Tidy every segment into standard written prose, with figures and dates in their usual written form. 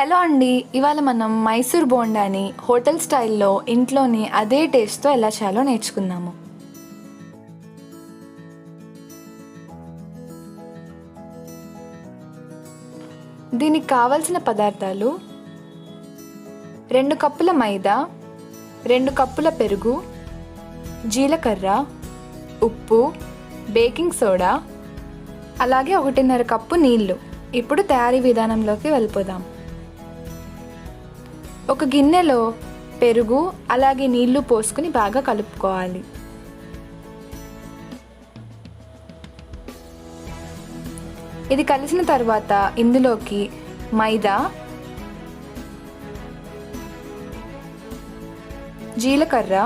Hello అండి, ఇవాళ మనం మైసూర్ బోండాని హోటల్ స్టైల్లో ఇంట్లోని అదే టేస్ట్తో ఎలా చేయాలో నేర్చుకుందాము. దీనికి కావలసిన పదార్థాలు: 2 కప్పుల మైదా, 2 కప్పుల పెరుగు, జీలకర్ర, ఉప్పు, బేకింగ్ సోడా, అలాగే 1.5 కప్పు నీళ్లు. ఇప్పుడు తయారీ విధానంలోకి వెళ్ళిపోదాం. ఒక గిన్నెలో పెరుగు అలాగే నీళ్లు పోసుకుని బాగా కలుపుకోవాలి. ఇది కలిసిన తర్వాత ఇందులోకి మైదా, జీలకర్ర,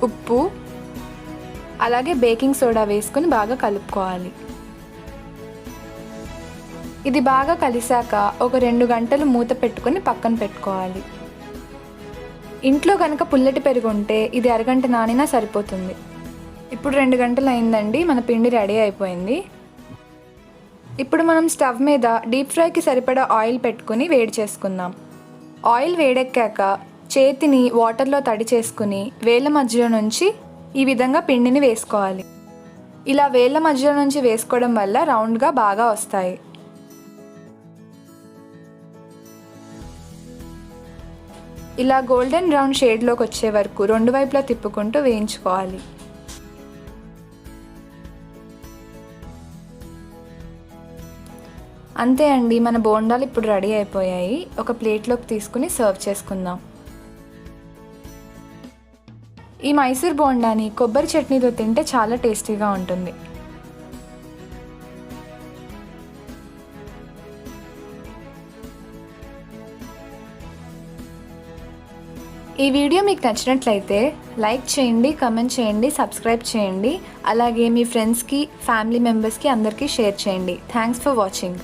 ఉప్పు అలాగే బేకింగ్ సోడా వేసుకుని బాగా కలుపుకోవాలి. ఇది బాగా కలిసాక ఒక 2 గంటలు మూత పెట్టుకొని పక్కన పెట్టుకోవాలి. ఇంట్లో కనుక పుల్లటి పెరుగు ఉంటే ఇది అరగంట నానినా సరిపోతుంది. ఇప్పుడు 2 గంటలు అయిందండి, మన పిండి రెడీ అయిపోయింది. ఇప్పుడు మనం స్టవ్ మీద డీప్ ఫ్రైకి సరిపడా ఆయిల్ పెట్టుకుని వేడి చేసుకుందాం. ఆయిల్ వేడెక్కాక చేతిని వాటర్లో తడి చేసుకుని వేళ్ళ మధ్యలో నుంచి ఈ విధంగా పిండిని వేసుకోవాలి. ఇలా వేళ్ళ మధ్యలో నుంచి వేసుకోవడం వల్ల రౌండ్గా బాగా వస్తాయి. ఇలా గోల్డెన్ బ్రౌన్ షేడ్లోకి వచ్చే వరకు 2 వైపులా తిప్పుకుంటూ వేయించుకోవాలి. అంతే అండి, మన బోండాలు ఇప్పుడు రెడీ అయిపోయాయి. ఒక ప్లేట్లోకి తీసుకుని సర్వ్ చేసుకుందాం. ఈ మైసూర్ బోండాని కొబ్బరి చట్నీతో తింటే చాలా టేస్టీగా ఉంటుంది. ఈ వీడియో మీకు నచ్చినట్లయితే లైక్ చేయండి, కామెంట్ చేయండి, సబ్స్క్రైబ్ చేయండి. అలాగే మీ ఫ్రెండ్స్కి, ఫ్యామిలీ మెంబర్స్కి అందరికీ షేర్ చేయండి. Thanks for watching.